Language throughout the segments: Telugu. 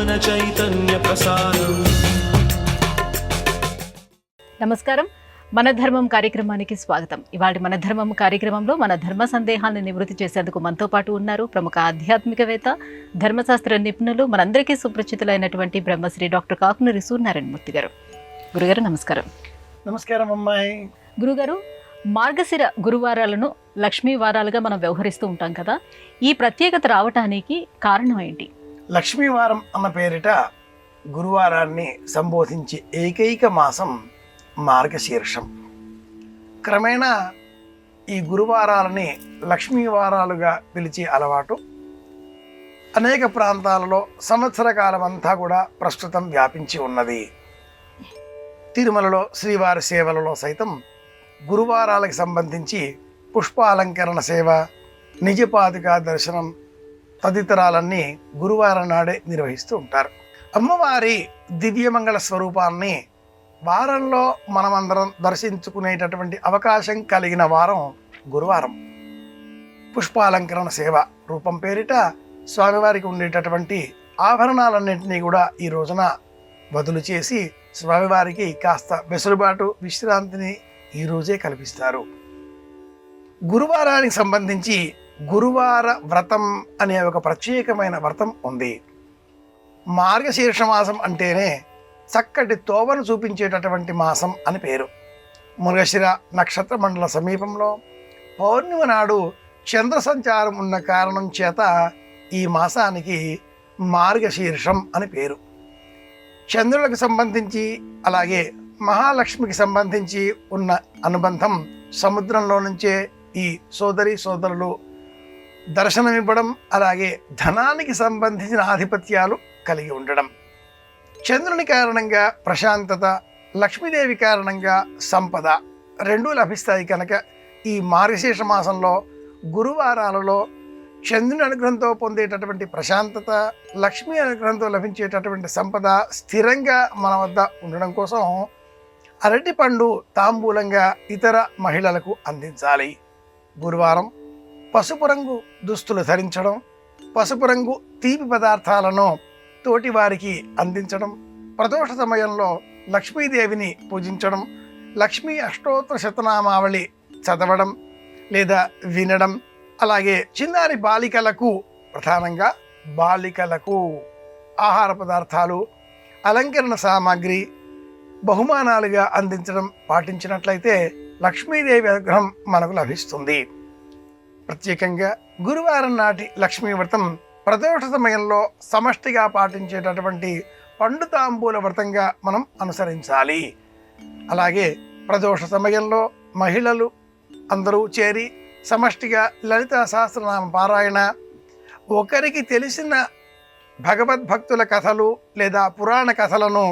చైతన్య ప్రసారం. నమస్కారం. మన ధర్మం కార్యక్రమానికి స్వాగతం. ఇవాళ మన ధర్మం కార్యక్రమంలో మన ధర్మ సందేహాలను నివృత్తి చేసేందుకు మనతో పాటు ఉన్నారు ప్రముఖ ఆధ్యాత్మికవేత్త, ధర్మశాస్త్ర నిపుణులు, మనందరికీ సుపరిచితులైనటువంటి బ్రహ్మశ్రీ డాక్టర్ కాకునూరి సూర్యనారాయణమూర్తి గారు. గురుగారు నమస్కారం. నమస్కారం అమ్మాయి. గురుగారు, మార్గశిర గురువారాలను లక్ష్మీ వారాలుగా మనం వ్యవహరిస్తూ ఉంటాం కదా, ఈ ప్రత్యేకత రావటానికి కారణం ఏంటి? లక్ష్మీవారం అన్న పేరిట గురువారాన్ని సంబోధించే ఏకైక మాసం మార్గశీర్షం. క్రమేణా ఈ గురువారాలని లక్ష్మీవారాలుగా పిలిచే అలవాటు అనేక ప్రాంతాలలో సంవత్సర కాలం అంతా కూడా ప్రస్తుతం వ్యాపించి ఉన్నది. తిరుమలలో శ్రీవారి సేవలలో సైతం గురువారాలకు సంబంధించి పుష్పాలంకరణ సేవ, నిజపాదుకా దర్శనం తదితరాలన్నీ గురువారం నాడే నిర్వహిస్తూ ఉంటారు. అమ్మవారి దివ్యమంగళ స్వరూపాన్ని వారంలో మనమందరం దర్శించుకునేటటువంటి అవకాశం కలిగిన వారం గురువారం. పుష్పాలంకరణ సేవ రూపం పేరిట స్వామివారికి ఉండేటటువంటి ఆభరణాలన్నింటినీ కూడా ఈ రోజున బదులు చేసి స్వామివారికి కాస్త వెసులుబాటు, విశ్రాంతిని ఈ రోజే కల్పిస్తారు. గురువారానికి సంబంధించి గురువార వ్రతం అనే ఒక ప్రత్యేకమైన వ్రతం ఉంది. మార్గశీర్ష మాసం అంటేనే చక్కటి తోవను చూపించేటటువంటి మాసం అని పేరు. మృగశిర నక్షత్ర మండల సమీపంలో పౌర్ణిమ నాడు చంద్ర సంచారం ఉన్న కారణం చేత ఈ మాసానికి మార్గశీర్షం అని పేరు. చంద్రులకు సంబంధించి అలాగే మహాలక్ష్మికి సంబంధించి ఉన్న అనుబంధం సముద్రంలో నుంచే ఈ సోదరి సోదరులు దర్శనమివ్వడం, అలాగే ధనానికి సంబంధించిన ఆధిపత్యాలు కలిగి ఉండడం. చంద్రుని కారణంగా ప్రశాంతత, లక్ష్మీదేవి కారణంగా సంపద రెండూ లభిస్తాయి. కనుక ఈ మార్గశీర్ష మాసంలో గురువారాలలో చంద్రుని అనుగ్రహంతో పొందేటటువంటి ప్రశాంతత, లక్ష్మీ అనుగ్రహంతో లభించేటటువంటి సంపద స్థిరంగా మన వద్ద ఉండడం కోసం అరటిపండు తాంబూలంగా ఇతర మహిళలకు అందించాలి. గురువారం పసుపు రంగు దుస్తులు ధరించడం, పసుపు రంగు తీపి పదార్థాలను తోటి వారికి అందించడం, ప్రదోష సమయంలో లక్ష్మీదేవిని పూజించడం, లక్ష్మీ అష్టోత్తర శతనామావళి చదవడం లేదా వినడం, అలాగే చిన్నారి బాలికలకు, ప్రధానంగా బాలికలకు ఆహార పదార్థాలు, అలంకరణ సామాగ్రి బహుమానాలుగా అందించడం పాటించినట్లయితే లక్ష్మీదేవి అనుగ్రహం మనకు లభిస్తుంది. ప్రత్యేకంగా గురువారం నాటి లక్ష్మీ వ్రతం ప్రదోష సమయంలో సమష్టిగా పాటించేటటువంటి పండు తాంబూల వ్రతంగా మనం అనుసరించాలి. అలాగే ప్రదోష సమయంలో మహిళలు అందరూ చేరి సమష్టిగా లలితా సహస్రనామ పారాయణ, ఒకరికి తెలిసిన భగవద్భక్తుల కథలు లేదా పురాణ కథలను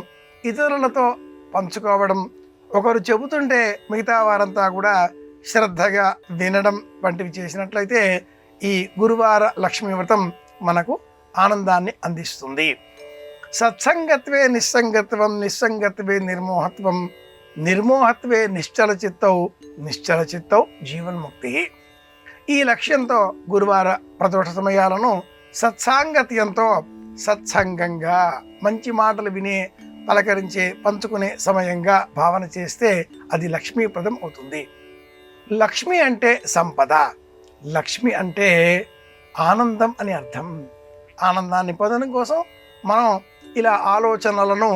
ఇతరులతో పంచుకోవడం, ఒకరు చెబుతుంటే మిగతా వారంతా కూడా శ్రద్ధగా వినడం వంటివి చేసినట్లయితే ఈ గురువార లక్ష్మీ వ్రతం మనకు ఆనందాన్ని అందిస్తుంది. సత్సంగత్వే నిస్సంగత్వం, నిస్సంగత్వే నిర్మోహత్వం, నిర్మోహత్వే నిశ్చల చిత్తౌ, నిశ్చల చిత్తౌ జీవన్ముక్తి. ఈ లక్ష్యంతో గురువార ప్రదోష సమయాలను సత్సాంగత్యంతో, సత్సంగంగా మంచి మాటలు వినే, పలకరించే, పంచుకునే సమయంగా భావన చేస్తే అది లక్ష్మీప్రదం అవుతుంది. లక్ష్మి అంటే సంపద, లక్ష్మి అంటే ఆనందం అని అర్థం. ఆనందాన్ని పొందడం కోసం మనం ఇలా ఆలోచనలను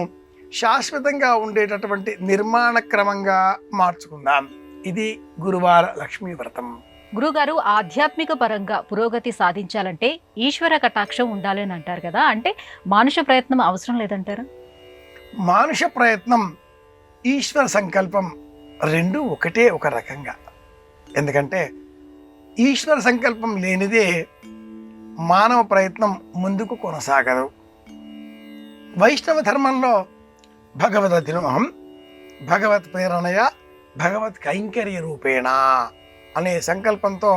శాశ్వతంగా ఉండేటటువంటి నిర్మాణ క్రమంగా మార్చుకుందాం. ఇది గురువార లక్ష్మీ వ్రతం. గురుగారు, ఆధ్యాత్మిక పరంగా పురోగతి సాధించాలంటే ఈశ్వర కటాక్షం ఉండాలి అని అంటారు కదా, అంటే మానుష ప్రయత్నం అవసరం లేదంటారా? మానుష ప్రయత్నం, ఈశ్వర సంకల్పం రెండు ఒకటే ఒక రకంగా. ఎందుకంటే ఈశ్వర సంకల్పం లేనిదే మానవ ప్రయత్నం ముందుకు కొనసాగదు. వైష్ణవ ధర్మంలో భగవద్ అధిరోహం భగవత్ ప్రేరణయ భగవత్ కైంకర్య రూపేణ అనే సంకల్పంతో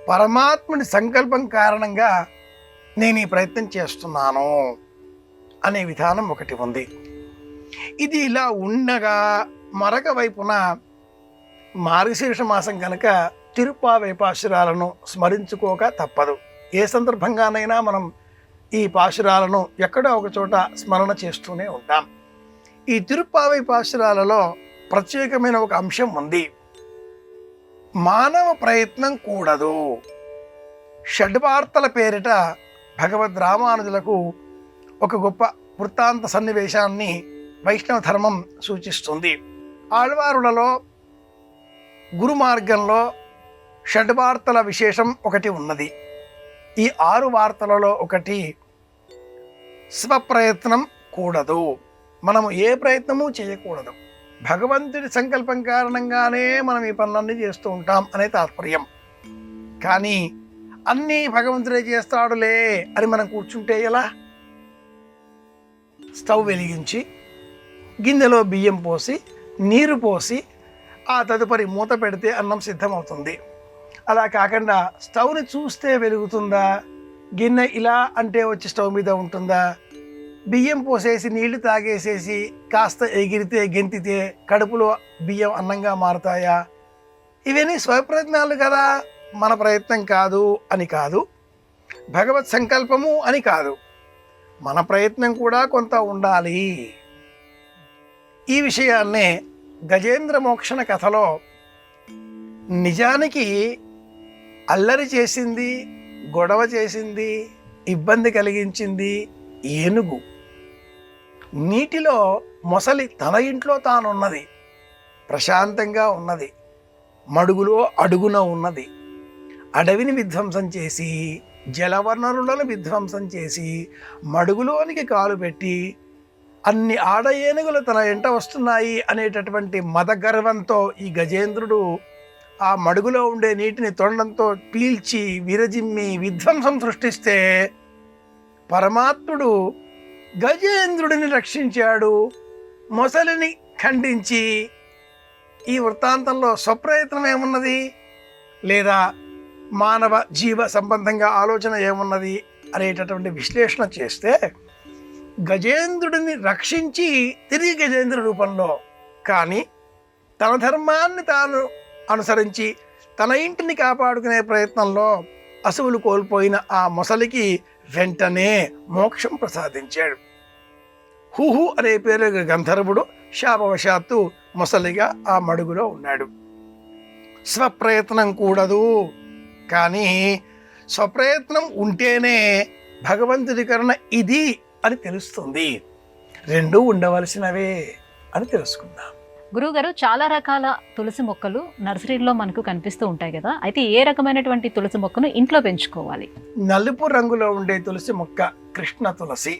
పరమాత్ముడి సంకల్పం కారణంగా నేను ఈ ప్రయత్నం చేస్తున్నాను అనే విధానం ఒకటి ఉంది. ఇది ఇలా ఉండగా మరొక వైపున మార్గశీర్ష మాసం కనుక తిరుప్పావై పాశురాలను స్మరించుకోక తప్పదు. ఏ సందర్భంగానైనా మనం ఈ పాశురాలను ఎక్కడో ఒక చోట స్మరణ చేస్తూనే ఉంటాం. ఈ తిరుప్పావై పాశురాలలో ప్రత్యేకమైన ఒక అంశం ఉంది. మానవ ప్రయత్నం కూడదు. షడ్వార్తల పేరిట భగవద్ రామానుజులకు ఒక గొప్ప వృత్తాంత సన్నివేశాన్ని వైష్ణవ ధర్మం సూచిస్తుంది. ఆళ్వారులలో గురు మార్గంలో షడ్వార్తల విశేషం ఒకటి ఉన్నది. ఈ 6 వార్తలలో ఒకటి స్వప్రయత్నం కూడదు. మనము ఏ ప్రయత్నము చేయకూడదు. భగవంతుడి సంకల్పం కారణంగానే మనం ఈ పనులన్నీ చేస్తూ ఉంటాం అనే తాత్పర్యం. కానీ అన్నీ భగవంతుడే చేస్తాడులే అని మనం కూర్చుంటే ఎలా? స్టవ్ వెలిగించి గిన్నెలో బియ్యం పోసి నీరు పోసి ఆ తదుపరి మూత పెడితే అన్నం సిద్ధమవుతుంది. అలా కాకుండా స్టవ్ని చూస్తే వెలుగుతుందా? గిన్నె ఇలా అంటే వచ్చి స్టవ్ మీద ఉంటుందా? బియ్యం పోసేసి నీళ్లు తాగేసేసి కాస్త ఎగిరితే గెంతితే కడుపులో బియ్యం అన్నంగా మారుతాయా? ఇవన్నీ స్వప్రయత్నాలు కదా, మన ప్రయత్నం కాదు అని కాదు, భగవత్ సంకల్పము అని కాదు, మన ప్రయత్నం కూడా కొంత ఉండాలి. ఈ విషయాన్నే గజేంద్ర మోక్షణ కథలో నిజానికి అల్లరి చేసింది, గొడవ చేసింది, ఇబ్బంది కలిగించింది ఏనుగు. నీటిలో మొసలి తన ఇంట్లో తానున్నది, ప్రశాంతంగా ఉన్నది, మడుగులో అడుగున ఉన్నది. అడవిని విధ్వంసం చేసి జలవనరులను విధ్వంసం చేసి మడుగులోనికి కాలు పెట్టి అన్ని ఆడ ఏనుగులు తన ఎంట వస్తున్నాయి అనేటటువంటి మదగర్వంతో ఈ గజేంద్రుడు ఆ మడుగులో ఉండే నీటిని తొండంతో పీల్చి విరజిమ్మి విధ్వంసం సృష్టిస్తే పరమాత్ముడు గజేంద్రుడిని రక్షించాడు, మొసలిని ఖండించి. ఈ వృత్తాంతంలో స్వప్రయత్నం ఏమున్నది, లేదా మానవ జీవ సంబంధంగా ఆలోచన ఏమున్నది అనేటటువంటి విశ్లేషణ చేస్తే గజేంద్రుడిని రక్షించి తిరిగి గజేంద్ర రూపంలో, కానీ తన ధర్మాన్ని తాను అనుసరించి తన ఇంటిని కాపాడుకునే ప్రయత్నంలో అసువులు కోల్పోయిన ఆ మొసలికి వెంటనే మోక్షం ప్రసాదించాడు. హుహు అనే పేరు గంధర్వుడు శాపవశాత్తు మొసలిగా ఆ మడుగులో ఉన్నాడు. స్వప్రయత్నం కూడదు, కానీ స్వప్రయత్నం ఉంటేనే భగవంతుడి కరుణ ఇది అని తెలుస్తుంది. రెండూ ఉండవలసినవే అని తెలుసుకుందాం. గురువుగారు, చాలా రకాల తులసి మొక్కలు నర్సరీలో మనకు కనిపిస్తూ ఉంటాయి కదా, అయితే ఏ రకమైనటువంటి తులసి మొక్కను ఇంట్లో పెంచుకోవాలి? నలుపు రంగులో ఉండే తులసి మొక్క కృష్ణ తులసి.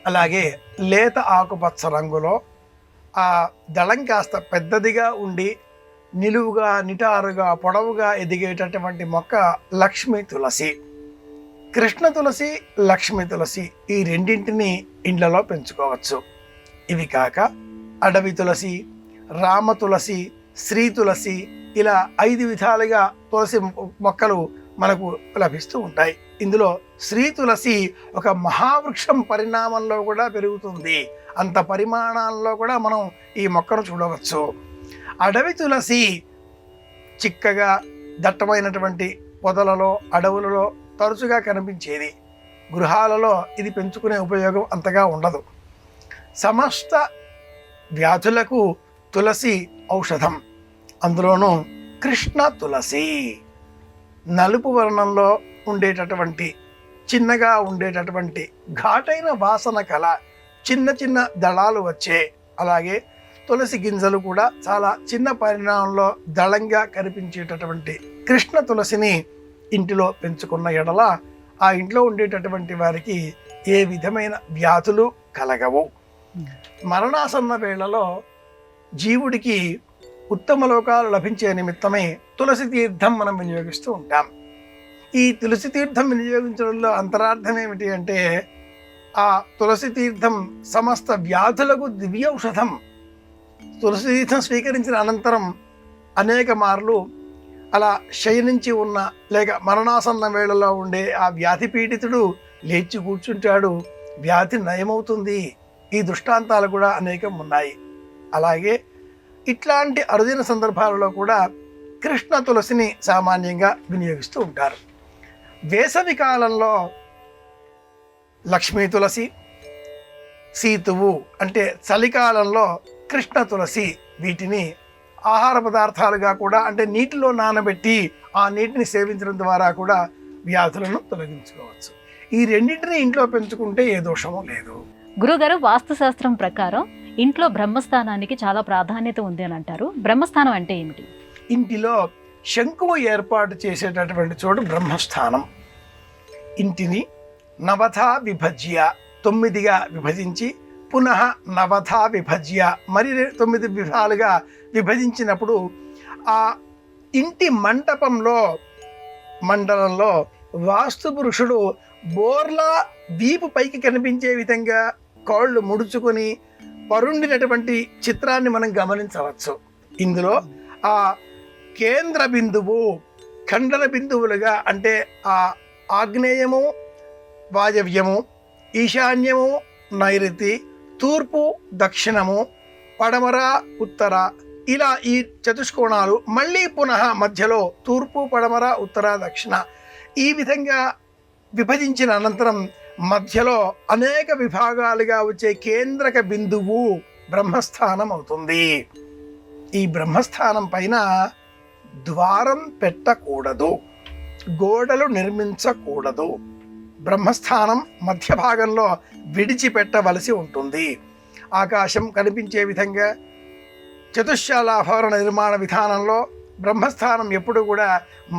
అలాగే లేత ఆకుపచ్చ రంగులో ఆ దళం కాస్త పెద్దదిగా ఉండి నిలువుగా నిటారుగా పొడవుగా ఎదిగేటటువంటి మొక్క లక్ష్మీ తులసి. కృష్ణ తులసి, లక్ష్మీ తులసి ఈ రెండింటిని ఇండ్లలో పెంచుకోవచ్చు. ఇవి కాక అడవి తులసి, రామ తులసి, శ్రీ తులసి ఇలా 5 విధాలుగా తులసి మొక్కలు మనకు లభిస్తూ ఉంటాయి. ఇందులో శ్రీ తులసి ఒక మహావృక్షం పరిణామంలో కూడా పెరుగుతుంది. అంత పరిమాణాల్లో కూడా మనం ఈ మొక్కను చూడవచ్చు. అడవి తులసి చిక్కగా దట్టమైనటువంటి పొదలలో అడవులలో తరచుగా కనిపించేది. గృహాలలో ఇది పెంచుకునే ఉపయోగం అంతగా ఉండదు. సమస్త వ్యాధులకు తులసి ఔషధం. అందులోనూ కృష్ణ తులసి నలుపు వర్ణంలో ఉండేటటువంటి చిన్నగా ఉండేటటువంటి ఘాటైన వాసన కల చిన్న చిన్న దళాలు వచ్చే, అలాగే తులసి గింజలు కూడా చాలా చిన్న పరిణామంలో దళంగా కనిపించేటటువంటి కృష్ణ తులసిని ఇంటిలో పెంచుకున్న ఎడల ఆ ఇంట్లో ఉండేటటువంటి వారికి ఏ విధమైన వ్యాధులు కలగవు. మరణాసన్న వేళలో జీవుడికి ఉత్తమ లోకాలు లభించే నిమిత్తమే తులసి తీర్థం మనం వినియోగిస్తూ ఉంటాం. ఈ తులసి తీర్థం వినియోగించడంలో అంతరార్థం ఏమిటి అంటే, ఆ తులసి తీర్థం సమస్త వ్యాధులకు దివ్య ఔషధం. తులసి తీర్థం స్వీకరించిన అనంతరం అనేక మార్లు అలా శయనించి ఉన్న లేక మరణాసన్న వేళలో ఉండే ఆ వ్యాధి పీడితుడు లేచి కూర్చుంటాడు, వ్యాధి నయమవుతుంది. ఈ దృష్టాంతాలు కూడా అనేకం ఉన్నాయి. అలాగే ఇట్లాంటి అరుదైన సందర్భాలలో కూడా కృష్ణ తులసిని సామాన్యంగా వినియోగిస్తూ ఉంటారు. వేసవి కాలంలో లక్ష్మీ తులసి, సీతువు అంటే చలికాలంలో కృష్ణ తులసి, వీటిని ఆహార పదార్థాలుగా కూడా అంటే నీటిలో నానబెట్టి ఆ నీటిని సేవించడం ద్వారా కూడా వ్యాధులను తొలగించుకోవచ్చు. ఈ రెండింటిని ఇంట్లో పెంచుకుంటే ఏ దోషము లేదు. గురుగారు, వాస్తుశాస్త్రం ప్రకారం ఇంట్లో బ్రహ్మస్థానానికి చాలా ప్రాధాన్యత ఉంది అని అంటారు. బ్రహ్మస్థానం అంటే ఏమిటి? ఇంటిలో శంకువు ఏర్పాటు చేసేటటువంటి చోటు బ్రహ్మస్థానం. ఇంటిని నవథా విభజ్య 9గా విభజించి పునః నవథా విభజ్య మరి 9 విధాలుగా విభజించినప్పుడు ఆ ఇంటి మండలంలో వాస్తు పురుషుడు బోర్లా వీపు పైకి కనిపించే విధంగా కాళ్ళు ముడుచుకొని పరుండినటువంటి చిత్రాన్ని మనం గమనించవచ్చు. ఇందులో ఆ కేంద్ర బిందువు ఖండన బిందువులుగా అంటే ఆ ఆగ్నేయము వాయవ్యము, ఈశాన్యము నైరుతి, తూర్పు దక్షిణము, పడమర ఉత్తర, ఇలా ఈ చతుష్కోణాలు మళ్ళీ పునః మధ్యలో తూర్పు పడమర ఉత్తర దక్షిణ ఈ విధంగా విభజించిన అనంతరం మధ్యలో అనేక విభాగాలుగా వచ్చే కేంద్రక బిందువు బ్రహ్మస్థానం అవుతుంది. ఈ బ్రహ్మస్థానం పైన ద్వారం పెట్టకూడదు, గోడలు నిర్మించకూడదు. బ్రహ్మస్థానం మధ్య భాగంలో విడిచిపెట్టవలసి ఉంటుంది. ఆకాశం కనిపించే విధంగా చతుశ్శాలాభరణ నిర్మాణ విధానంలో బ్రహ్మస్థానం ఎప్పుడు కూడా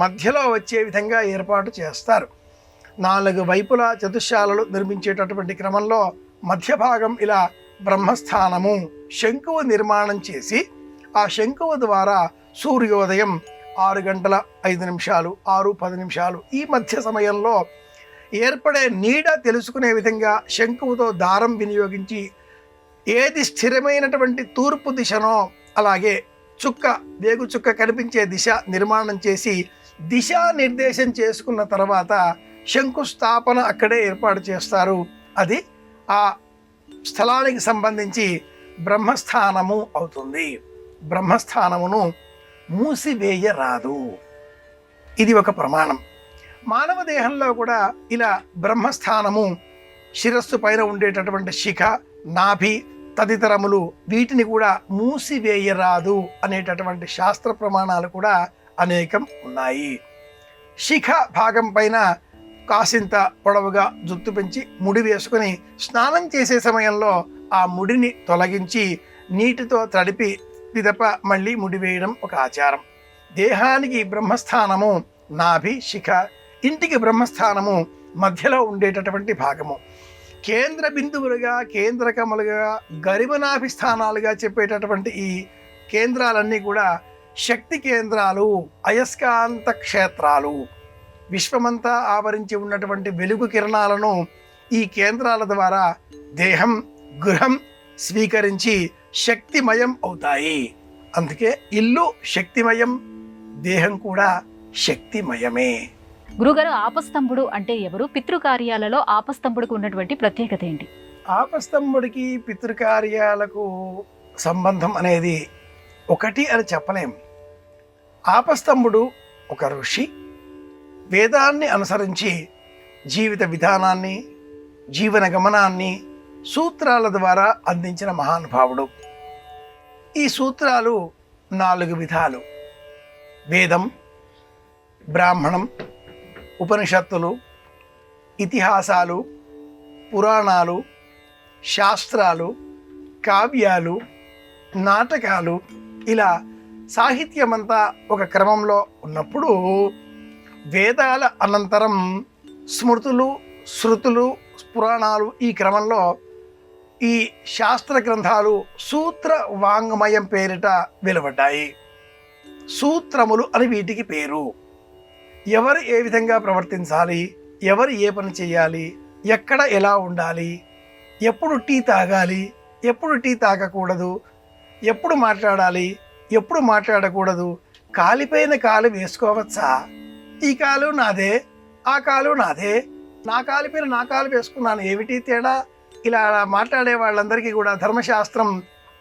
మధ్యలో వచ్చే విధంగా ఏర్పాటు చేస్తారు. 4 వైపులా చతుశ్శాలలు నిర్మించేటటువంటి క్రమంలో మధ్య భాగం ఇలా బ్రహ్మస్థానము శంకువు నిర్మాణం చేసి ఆ శంకువు ద్వారా సూర్యోదయం 6 గంటల 5 నిమిషాలు 6:10 నిమిషాలు ఈ మధ్య సమయంలో ఏర్పడే నీడ తెలుసుకునే విధంగా శంకువుతో దారం వినియోగించి ఏది స్థిరమైనటువంటి తూర్పు దిశనో అలాగే వేగు చుక్క కనిపించే దిశ నిర్మాణం చేసి దిశా నిర్దేశం చేసుకున్న తర్వాత శంకుస్థాపన అక్కడే ఏర్పాటు చేస్తారు. అది ఆ స్థలానికి సంబంధించి బ్రహ్మస్థానము అవుతుంది. బ్రహ్మస్థానమును మూసివేయరాదు. ఇది ఒక ప్రమాణం. మానవ దేహంలో కూడా ఇలా బ్రహ్మస్థానము శిరస్సు పైన ఉండేటటువంటి శిఖ, నాభి తదితరములు వీటిని కూడా మూసివేయరాదు అనేటటువంటి శాస్త్ర ప్రమాణాలు కూడా అనేకం ఉన్నాయి. శిఖ భాగం పైన కాసింత పొడవుగా జుత్తు పెంచి ముడి వేసుకుని స్నానం చేసే సమయంలో ఆ ముడిని తొలగించి నీటితో తడిపి పిదప మళ్ళీ ముడి వేయడం ఒక ఆచారం. దేహానికి బ్రహ్మస్థానము నాభి శిఖ, ఇంటికి బ్రహ్మస్థానము మధ్యలో ఉండేటటువంటి భాగము. కేంద్ర బిందువులుగా కేంద్రకములుగా గరిమనాభి స్థానాలుగా చెప్పేటటువంటి ఈ కేంద్రాలన్నీ కూడా శక్తి కేంద్రాలు, అయస్కాంత క్షేత్రాలు. విశ్వమంతా ఆవరించి ఉన్నటువంటి వెలుగు కిరణాలను ఈ కేంద్రాల ద్వారా దేహం గృహం స్వీకరించి శక్తిమయం అవుతాయి. అందుకే ఇల్లు శక్తిమయం, దేహం కూడా శక్తిమయమే. గురుగారు, ఆపస్తంభుడు అంటే ఎవరు? పితృకార్యాలలో ఆపస్తంభుడికి ఉన్నటువంటి ప్రత్యేకత ఏంటి? ఆపస్తంభుడికి పితృకార్యాలకు సంబంధం అనేది ఒకటి అని చెప్పలేం. ఆపస్తంభుడు ఒక ఋషి, వేదాన్ని అనుసరించి జీవిత విధానాన్ని జీవన గమనాన్ని సూత్రాల ద్వారా అందించిన మహానుభావుడు. ఈ సూత్రాలు 4 విధాలు: వేదం, బ్రాహ్మణం, ఉపనిషత్తులు, ఇతిహాసాలు, పురాణాలు, శాస్త్రాలు, కావ్యాలు, నాటకాలు, ఇలా సాహిత్యమంతా ఒక క్రమంలో ఉన్నప్పుడు వేదాల అనంతరం స్మృతులు, శృతులు, పురాణాలు ఈ క్రమంలో ఈ శాస్త్ర గ్రంథాలు సూత్ర వాంగ్మయం పేరిట వెలువడ్డాయి. సూత్రములు అని వీటికి పేరు. ఎవరు ఏ విధంగా ప్రవర్తించాలి, ఎవరు ఏ పని చేయాలి, ఎక్కడ ఎలా ఉండాలి, ఎప్పుడు టీ తాగాలి, ఎప్పుడు టీ తాగకూడదు, ఎప్పుడు మాట్లాడాలి, ఎప్పుడు మాట్లాడకూడదు, కాలిపైన కాలు వేసుకోవచ్చా, ఈ కాలు నాదే ఆ కాలు నాదే, నా కాలిపైన నా కాలు వేసుకున్నాను ఏమిటి తేడా, ఇలా మాట్లాడే వాళ్ళందరికీ కూడా ధర్మశాస్త్రం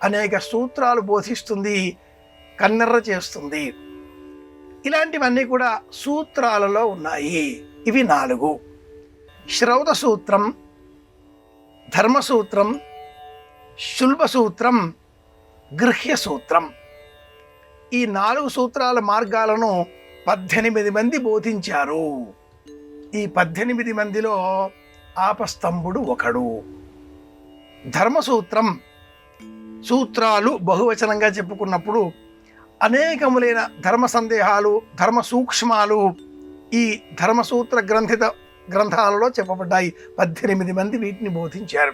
అనేక సూత్రాలు బోధిస్తుంది, కన్నెర్ర చేస్తుంది. ఇలాంటివన్నీ కూడా సూత్రాలలో ఉన్నాయి. ఇవి 4: శ్రౌత సూత్రం, ధర్మసూత్రం, శుల్బసూత్రం, గృహ్యసూత్రం. ఈ 4 సూత్రాల మార్గాలను 18 మంది బోధించారు. ఈ 18 మందిలో ఆపస్తంభుడు ఒకడు. ధర్మసూత్రం, సూత్రాలు బహువచనంగా చెప్పుకున్నప్పుడు అనేకములైన ధర్మ సందేహాలు, ధర్మ సూక్ష్మాలు ఈ ధర్మసూత్ర గ్రంథాలలో చెప్పబడ్డాయి. 18 మంది వీటిని బోధించారు.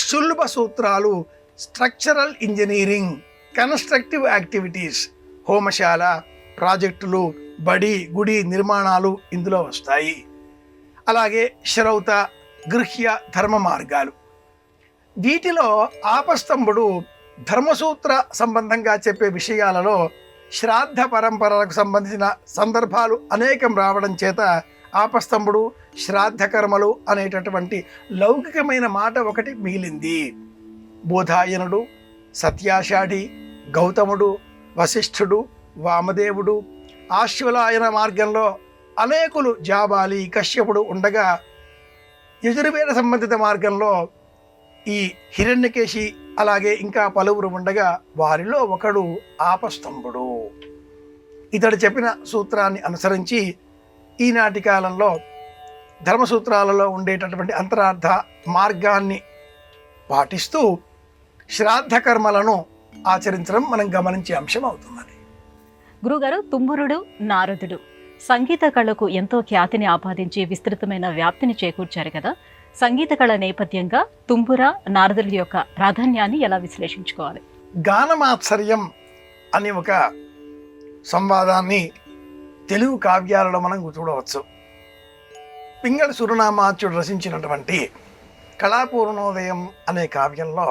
శుల్బ సూత్రాలు స్ట్రక్చరల్ ఇంజనీరింగ్, కన్స్ట్రక్టివ్ యాక్టివిటీస్, హోమశాల, ప్రాజెక్టులు, బడి గుడి నిర్మాణాలు ఇందులో వస్తాయి. అలాగే శ్రౌత, గృహ్య ధర్మ మార్గాలు. వీటిలో ఆపస్తంభుడు ధర్మసూత్ర సంబంధంగా చెప్పే విషయాలలో శ్రాద్ధ పరంపరలకు సంబంధించిన సందర్భాలు అనేకం రావడం చేత ఆపస్తంభుడు శ్రాద్ధ కర్మలు అనేటటువంటి లౌకికమైన మాట ఒకటి మిగిలింది. బోధాయనుడు, సత్యాషాఢి, గౌతముడు, వశిష్ఠుడు, వామదేవుడు, ఆశ్వలాయన మార్గంలో అనేకులు జాబాలి, కశ్యపుడు ఉండగా యజుర్వేద సంబంధిత మార్గంలో ఈ హిరణ్యకేశి అలాగే ఇంకా పలువురు ఉండగా వారిలో ఒకడు ఆపస్తంభుడు. ఇతడు చెప్పిన సూత్రాన్ని అనుసరించి ఈనాటి కాలంలో ధర్మసూత్రాలలో ఉండేటటువంటి అంతరార్థ మార్గాన్ని పాటిస్తూ శ్రాద్ధ కర్మలను ఆచరించడం మనం గమనించే అంశం అవుతున్నది. గురుగారు, తుంబురుడు, నారదుడు సంగీత కళకు ఎంతో ఖ్యాతిని ఆపాదించి విస్తృతమైన వ్యాప్తిని చేకూర్చారు కదా. సంగీత కళ నేపథ్యంగా తుంబుర, నారదుల యొక్క ప్రాధాన్యాన్ని ఎలా విశ్లేషించుకోవాలి? గానమాత్సర్యం అనే ఒక సంవాదాన్ని తెలుగు కావ్యాలలో మనం చూడవచ్చు. పింగళి సురనామాచ్యుడు రచించినటువంటి కళాపూర్ణోదయం అనే కావ్యంలో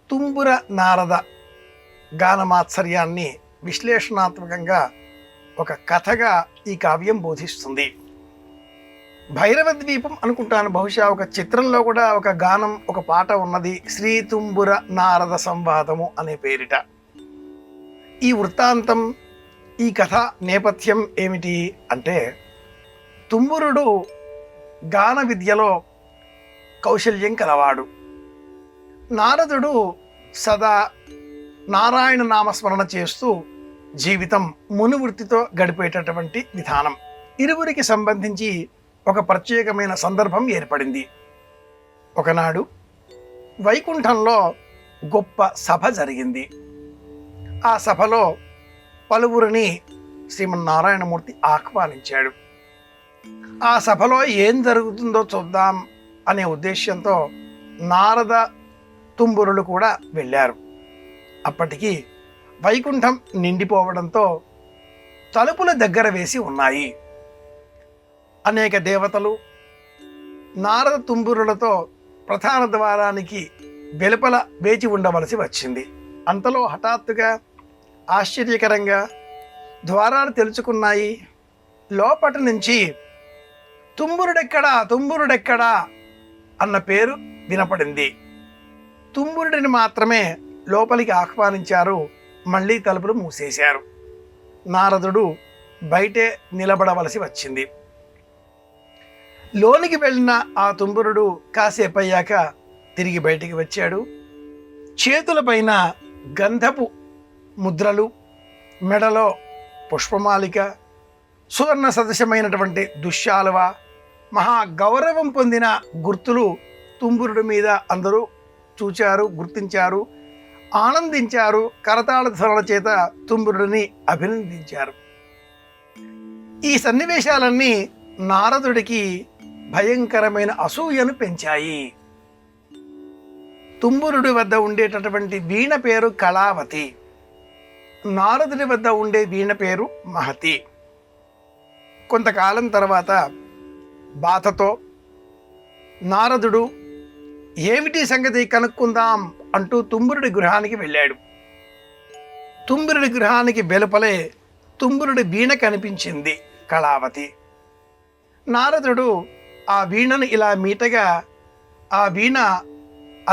తుంబుర నారద గానమాత్సర్యాన్ని విశ్లేషణాత్మకంగా ఒక కథగా ఈ కావ్యం బోధిస్తుంది. భైరవ ద్వీపం అనుకుంటాను, బహుశా ఒక చిత్రంలో కూడా ఒక గానం, ఒక పాట ఉన్నది, శ్రీ తుంబుర నారద సంవాదము అనే పేరిట. ఈ వృత్తాంతం, ఈ కథ నేపథ్యం ఏమిటి అంటే, తుంబురుడు గాన విద్యలో కౌశల్యం కలవాడు. నారదుడు సదా నారాయణ నామస్మరణ చేస్తూ జీవితం మునువృత్తితో గడిపేటటువంటి విధానం. ఇరువురికి సంబంధించి ఒక ప్రత్యేకమైన సందర్భం ఏర్పడింది. ఒకనాడు వైకుంఠంలో గొప్ప సభ జరిగింది. ఆ సభలో పలువురిని శ్రీమన్నారాయణమూర్తి ఆహ్వానించాడు. ఆ సభలో ఏం జరుగుతుందో చూద్దాం అనే ఉద్దేశ్యంతో నారద తుంబురులు కూడా వెళ్ళారు. అప్పటికి వైకుంఠం నిండిపోవడంతో తలుపుల దగ్గర వేసి ఉన్నాయి. అనేక దేవతలు నారద తుంబురులతో ప్రధాన ద్వారానికి వెలుపల వేచి ఉండవలసి వచ్చింది. అంతలో హఠాత్తుగా ఆశ్చర్యకరంగా ద్వారాలు తెరుచుకున్నాయి. లోపటి నుంచి తుంబురుడెక్కడా, తుంబురుడెక్కడా అన్న పేరు వినపడింది. తుంబురుడిని మాత్రమే లోపలికి ఆహ్వానించారు. మళ్ళీ తలుపులు మూసేశారు. నారదుడు బయటే నిలబడవలసి వచ్చింది. లోనికి వెళ్ళిన ఆ తుంబురుడు కాసేపు అయ్యాక తిరిగి బయటికి వచ్చాడు. చేతులపైన గంధపు ముద్రలు, మెడలో పుష్పమాలిక, సువర్ణ సదృశమైనటువంటి దుశ్శాలువ, మహా గౌరవం పొందిన గుర్తులు తుంబురుడి మీద అందరూ చూచారు, గుర్తించారు, ఆనందించారు. కరతాళ ధ్వనుల చేత తుంబురుడిని అభినందించారు. ఈ సన్నివేశాలన్నీ నారదుడికి భయంకరమైన అసూయను పెంచాయి. తుంబురుడి వద్ద ఉండేటటువంటి వీణ పేరు కళావతి, నారదుడి వద్ద ఉండే వీణ పేరు మహతి. కొంతకాలం తర్వాత బాధతో నారదుడు ఏమిటి సంగతి కనుక్కుందాం అంటూ తుంబురుడి గృహానికి వెళ్ళాడు. తుంబురుడి గృహానికి వెలుపలే తుంబురుడి వీణ కనిపించింది, కళావతి. నారదుడు ఆ వీణను ఇలా మీటగా ఆ వీణ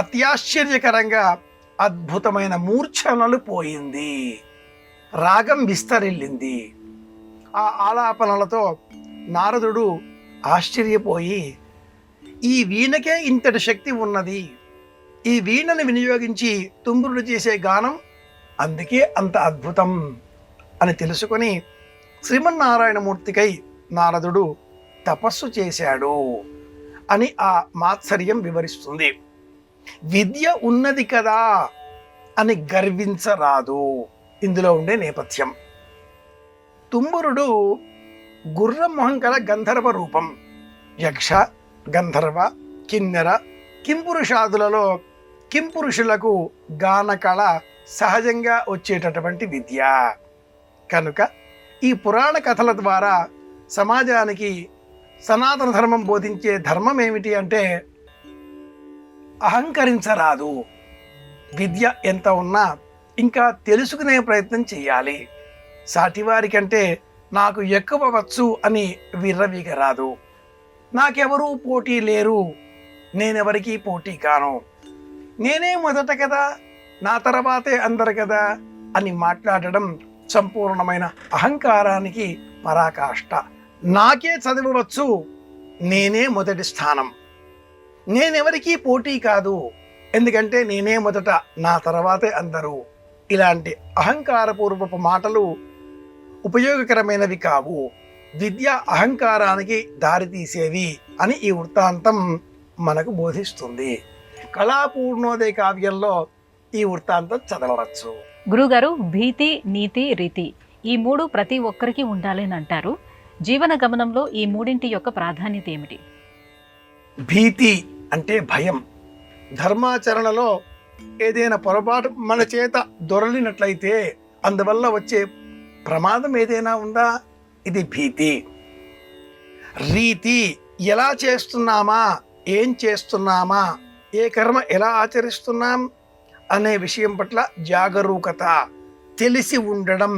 అత్యాశ్చర్యకరంగా అద్భుతమైన మూర్ఛనలు పోయింది. రాగం విస్తరిల్లింది. ఆ ఆలాపనలతో నారదుడు ఆశ్చర్యపోయి ఈ వీణకే ఇంతటి శక్తి ఉన్నది, ఈ వీణను వినియోగించి తుంబురుడు చేసే గానం అందుకే అంత అద్భుతం అని తెలుసుకొని శ్రీమన్నారాయణమూర్తికై నారదుడు తపస్సు చేశాడు అని ఆ మాత్సర్యం వివరిస్తుంది. విద్య ఉన్నది కదా అని గర్వించరాదు ఇందులో ఉండే నేపథ్యం. తుంబురుడు గుర్రం మొహం కల గంధర్వ రూపం. యక్ష, గంధర్వ, కిన్నెర, కింపురుషాదులలో కింపురుషులకు గానకళ సహజంగా వచ్చేటటువంటి విద్య కనుక ఈ పురాణ కథల ద్వారా సమాజానికి సనాతన ధర్మం బోధించే ధర్మం ఏమిటి అంటే అహంకరించరాదు. విద్య ఎంత ఉన్నా ఇంకా తెలుసుకునే ప్రయత్నం చేయాలి. సాటివారి కంటే నాకు ఎక్కువ వచ్చు అని విర్రవీగరాదు. నాకెవరూ పోటీ లేరు, నేనెవరికీ పోటీ కాను, నేనే మొదట కదా, నా తర్వాతే అందరు కదా అని మాట్లాడడం సంపూర్ణమైన అహంకారానికి పరాకాష్ట. నాకే చదవవచ్చు, నేనే మొదటి స్థానం, నేనెవరికీ పోటీ కాదు, ఎందుకంటే నేనే మొదట, నా తర్వాతే అందరూ. ఇలాంటి అహంకారపూర్వపు మాటలు ఉపయోగకరమైనవి కావు, విద్య అహంకారానికి దారితీసేవి అని ఈ వృత్తాంతం మనకు బోధిస్తుంది. కళాపూర్ణోదయ కావ్యంలో ఈ వృత్తాంతం చదవవచ్చు. గురుగారు, భీతి, నీతి, రీతి ఈ మూడు ప్రతి ఒక్కరికి ఉండాలని అంటారు. జీవన గమనంలో ఈ మూడింటి యొక్క ప్రాధాన్యత ఏమిటి? భీతి అంటే భయం. ధర్మాచరణలో ఏదైనా పొరపాటు మన చేత దొరలినట్లయితే అందువల్ల వచ్చే ప్రమాదం ఏదైనా ఉందా? ఇది భీతి. రీతి, ఎలా చేస్తున్నామా, ఏం చేస్తున్నామా, ఏ కర్మ ఎలా ఆచరిస్తున్నాం అనే విషయం పట్ల జాగరూకత, తెలిసి ఉండడం,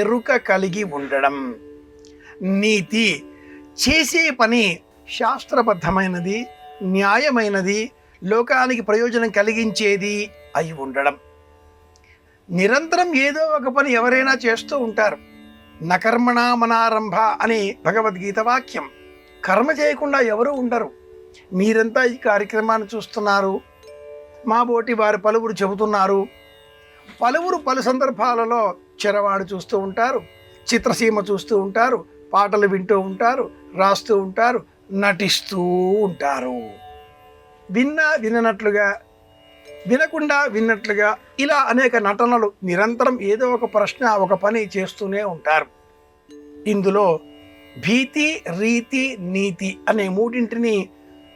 ఎరుక కలిగి ఉండడం. నీతి, చేసే పని శాస్త్రబద్ధమైనది, న్యాయమైనది, లోకానికి ప్రయోజనం కలిగించేది అయి ఉండడం. నిరంతరం ఏదో ఒక పని ఎవరైనా చేస్తూ ఉంటారు. నకర్మణా మనారంభ అని భగవద్గీత వాక్యం. కర్మ చేయకుండా ఎవరూ ఉండరు. మీరంతా ఈ కార్యక్రమాన్ని చూస్తున్నారు, మా బోటి వారు పలువురు చెబుతున్నారు, పలువురు పలు సందర్భాలలో చెరవాడు చూస్తూ ఉంటారు, చిత్రసీమ చూస్తూ ఉంటారు, పాటలు వింటూ ఉంటారు, రాస్తూ ఉంటారు, నటిస్తూ ఉంటారు. విన్నా విననట్లుగా, వినకుండా విన్నట్లుగా, ఇలా అనేక నటనలు, నిరంతరం ఏదో ఒక ప్రశ్న, ఒక పని చేస్తూనే ఉంటారు. ఇందులో భీతి, రీతి, నీతి అనే మూడింటిని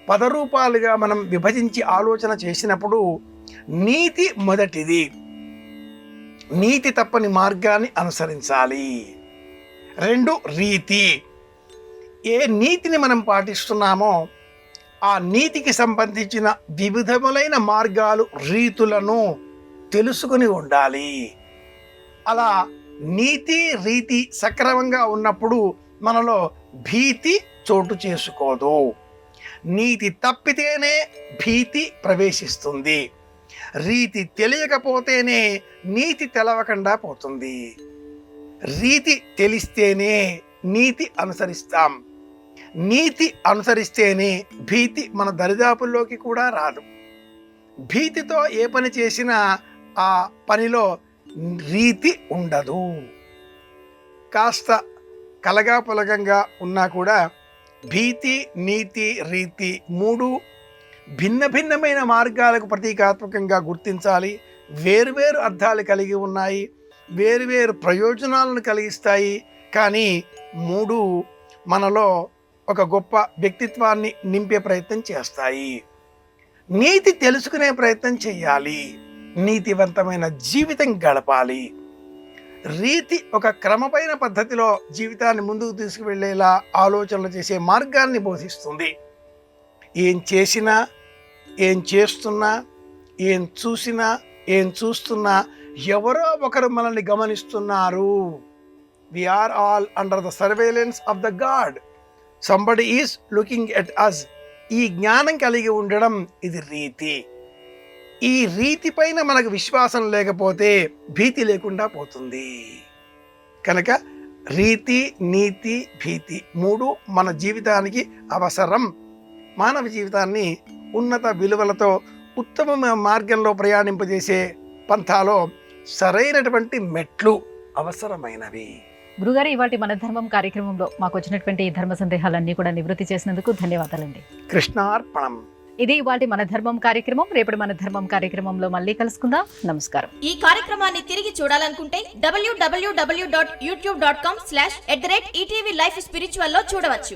పదరూపాలుగా మనం విభజించి ఆలోచన చేసినప్పుడు నీతి మొదటిది. నీతి తప్పని మార్గాన్ని అనుసరించాలి. 2 రీతి. ఏ నీతిని మనం పాటిస్తున్నామో ఆ నీతికి సంబంధించిన వివిధములైన మార్గాలు, రీతులను తెలుసుకుని ఉండాలి. అలా నీతి, రీతి సక్రమంగా ఉన్నప్పుడు మనలో భీతి చోటు చేసుకోదు. నీతి తప్పితేనే భీతి ప్రవేశిస్తుంది. రీతి తెలియకపోతేనే నీతి తెలవకుండా పోతుంది. రీతి తెలిస్తేనే నీతి అనుసరిస్తాం. నీతి అనుసరిస్తేనే భీతి మన దరిదాపుల్లోకి కూడా రాదు. భీతితో ఏ పని చేసినా ఆ పనిలో రీతి ఉండదు. కాస్త కలగా పొలగంగా ఉన్నా కూడా భీతి, నీతి, రీతి 3 భిన్న భిన్నమైన మార్గాలకు ప్రతీకాత్మకంగా గుర్తించాలి. వేరువేరు అర్థాలు కలిగి ఉన్నాయి, వేరువేరు ప్రయోజనాలను కలిగిస్తాయి. కానీ 3 మనలో ఒక గొప్ప వ్యక్తిత్వాన్ని నింపే ప్రయత్నం చేస్తాయి. నీతి తెలుసుకునే ప్రయత్నం చేయాలి, నీతివంతమైన జీవితం గడపాలి. రీతి ఒక క్రమమైన పద్ధతిలో జీవితాన్ని ముందుకు తీసుకువెళ్ళేలా ఆలోచనలు చేసే మార్గాన్ని బోధిస్తుంది. ఏం చేసినా, ఏం చేస్తున్నా, ఏం చూసినా, ఏం చూస్తున్నా ఎవరో ఒకరు మనల్ని గమనిస్తున్నారు. We are all under the surveillance of the God. Somebody is looking at us. ఈ జ్ఞానం కలిగి ఉండడం ఇది రీతి. ఈ రీతి పైన మనకు విశ్వాసం లేకపోతే భీతి లేకుండా పోతుంది. కనుక రీతి, నీతి, భీతి 3 మన జీవితానికి అవసరం. మానవ జీవితాన్ని ఉన్నత విలువలతో ఉత్తమ మార్గంలో ప్రయాణింపజేసే పంథాలో సరైనటువంటి మెట్లు అవసరమైనవి. గురుగారు, ఇవాటి మన ధర్మం కార్యక్రమంలో మాకు వచ్చినటువంటి ఈ ధర్మ సందేహాలన్నీ కూడా నివృత్తి చేసినందుకు ధన్యవాదాలండి. కృష్ణార్పణం. ఇది ఇవాటి మన ధర్మం కార్యక్రమం. రేపటి మన ధర్మం కార్యక్రమంలో మళ్ళీ కలుసుకుందాం. నమస్కారం. ఈ కార్యక్రమాన్ని తిరిగి చూడాలనుకుంటే www.youtube.com/ETV Life Spiritual లో చూడవచ్చు.